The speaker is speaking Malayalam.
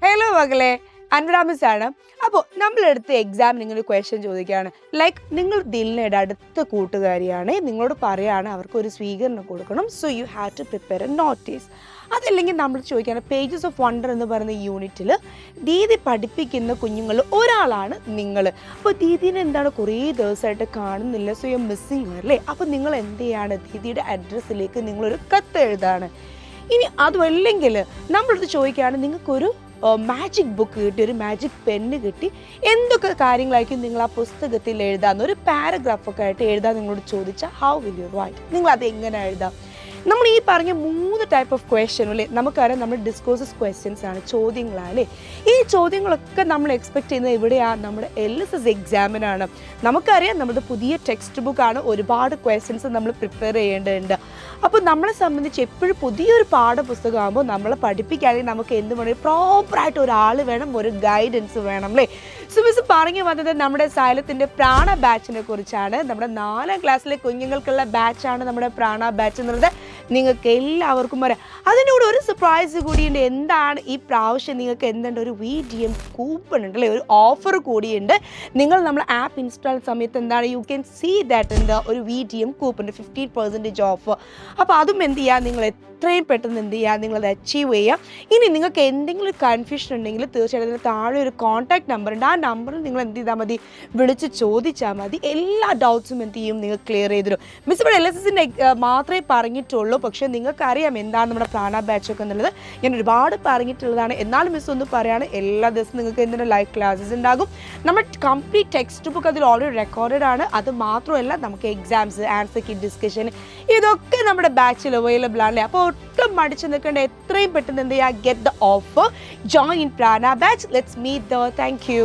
ഹലോ മകളെ, അൻവര മിസ് ആണ്. അപ്പോൾ നമ്മളെടുത്ത് എക്സാമിന് ഇങ്ങനെ ക്വസ്റ്റ്യൻ ചോദിക്കുകയാണ്. ലൈക്ക് നിങ്ങൾ ദിലിനയുടെ അടുത്ത കൂട്ടുകാരിയാണ്, നിങ്ങളോട് പറയുകയാണ് അവർക്കൊരു സ്വീകരണം കൊടുക്കണം. So you have to prepare a notice. അതല്ലെങ്കിൽ നമ്മൾ ചോദിക്കുകയാണ് പേജസ് ഓഫ് വണ്ടർ എന്ന് പറയുന്ന യൂണിറ്റിൽ ദീദി പഠിപ്പിക്കുന്ന കുഞ്ഞുങ്ങൾ ഒരാളാണ് നിങ്ങൾ. അപ്പോൾ ദീദീനെ എന്താണ് കുറേ ദിവസമായിട്ട് കാണുന്നില്ല, സോ യു മിസ്സിങ് അല്ലേ. അപ്പോൾ നിങ്ങൾ എന്ത് ചെയ്യാണ്, ദീദിയുടെ അഡ്രസ്സിലേക്ക് നിങ്ങളൊരു കത്ത് എഴുതാണ്. ഇനി അതുമല്ലെങ്കിൽ നമ്മളടുത്ത് ചോദിക്കുകയാണ് നിങ്ങൾക്കൊരു മാജിക് ബുക്ക് കിട്ടി, ഒരു മാജിക് പെന്ന് കിട്ടി, എന്തൊക്കെ കാര്യങ്ങളായിരിക്കും നിങ്ങൾ ആ പുസ്തകത്തിൽ എഴുതാമെന്ന് ഒരു പാരഗ്രാഫൊക്കെ ആയിട്ട് എഴുതാൻ നിങ്ങളോട് ചോദിച്ചാൽ ഹൗ വിൽ യു റൈറ്റ്, നിങ്ങൾ അത് എങ്ങനെ എഴുതാം? നമ്മൾ ഈ പറഞ്ഞ 3 ടൈപ്പ് ഓഫ് ക്വസ്റ്റ്യൻ അല്ലേ, നമുക്കറിയാം നമ്മൾ ഡിസ്കോഴ്സസ് ക്വസ്റ്റ്യൻസ് ആണ്, ചോദ്യങ്ങളല്ലേ. ഈ ചോദ്യങ്ങളൊക്കെ നമ്മൾ എക്സ്പെക്ട് ചെയ്യുന്നത് എവിടെയാണ്, നമ്മുടെ LSS എക്സാമിനാണ്. നമുക്കറിയാം നമ്മുടെ പുതിയ ടെക്സ്റ്റ് ബുക്കാണ്, ഒരുപാട് ക്വസ്റ്റ്യൻസ് നമ്മൾ പ്രിപ്പയർ ചെയ്യേണ്ടതുണ്ട്. അപ്പോൾ നമ്മളെ സംബന്ധിച്ച് എപ്പോഴും പുതിയൊരു പാഠപുസ്തകമാകുമ്പോൾ നമ്മളെ പഠിപ്പിക്കുകയാണെങ്കിൽ നമുക്ക് എന്ത് വേണം, പ്രോപ്പറായിട്ട് ഒരാൾ വേണം, ഒരു ഗൈഡൻസ് വേണം അല്ലേ. സോ മിസ് പറഞ്ഞു വന്നത് നമ്മുടെ സൈലത്തിൻ്റെ പ്രാണ ബാച്ചിനെ കുറിച്ചാണ്. നമ്മുടെ 4ാം ക്ലാസ്സിലെ കുഞ്ഞുങ്ങൾക്കുള്ള ബാച്ചാണ് നമ്മുടെ പ്രാണ ബാച്ച് എന്നുള്ളത്. നിങ്ങൾക്ക് എല്ലാവർക്കും പറയാം. അതിൻ്റെ കൂടെ ഒരു സർപ്രൈസ് കൂടിയുണ്ട്. എന്താണ് ഈ പ്രാവശ്യം നിങ്ങൾക്ക് എന്തുണ്ട്, ഒരു VDM കൂപ്പൺ ഉണ്ട് അല്ലേ, ഒരു ഓഫർ കൂടിയുണ്ട്. നിങ്ങൾ നമ്മൾ ആപ്പ് ഇൻസ്റ്റാൾ സമയത്ത് എന്താണ്, യു ക്യാൻ സീ ദാറ്റ് എന്താ ഒരു VDM കൂപ്പൺ 15% ഓഫ്. അപ്പോൾ അതും എന്ത് ചെയ്യുക, നിങ്ങൾ എത്രയും പെട്ടെന്ന് എന്ത് ചെയ്യുക, നിങ്ങളത് അച്ചീവ് ചെയ്യുക. ഇനി നിങ്ങൾക്ക് എന്തെങ്കിലും കൺഫ്യൂഷൻ ഉണ്ടെങ്കിൽ തീർച്ചയായിട്ടും അതിന് താഴെ ഒരു കോൺടാക്ട് നമ്പർ ഉണ്ട്. ആ നമ്പറിൽ നിങ്ങൾ എന്ത് ചെയ്താൽ മതി, വിളിച്ച് ചോദിച്ചാൽ മതി. എല്ലാ ഡൗട്ട്സും എന്ത് ചെയ്യും, നിങ്ങൾ ക്ലിയർ ചെയ്തിരും. മിസ് ഇവിടെ LSSൻ്റെ മാത്രമേ പറഞ്ഞിട്ടുള്ളൂ, പക്ഷേ നിങ്ങൾക്കറിയാം എന്താണ് നമ്മുടെ പ്രാണ ബാച്ചൊക്കെ എന്നുള്ളത്. ഞാൻ ഒരുപാട് പറഞ്ഞിട്ടുള്ളതാണ്, എന്നാലും മിസ് ഒന്ന് പറയുകയാണ്, എല്ലാ ദിവസവും നിങ്ങൾക്ക് എന്തിനും ലൈവ് ക്ലാസ്സസ് ഉണ്ടാകും. നമ്മുടെ കംപ്ലീറ്റ് ടെക്സ്റ്റ് ബുക്ക് അതിൽ ഓൾറെഡി റെക്കോർഡഡ് ആണ്. അത് മാത്രമല്ല നമുക്ക് എക്സാംസ്, ആൻസർ കീ ഡിസ്കഷൻ, ഇതൊക്കെ നമ്മുടെ ബാച്ചിൽ അവൈലബിൾ ആണ്. അപ്പോൾ ഒട്ടും മടിച്ച് നിൽക്കേണ്ട, എത്രയും പെട്ടെന്ന് എന്ത് ചെയ്യുക, get the offer, join in Prana batch. Let's meet the. Thank U.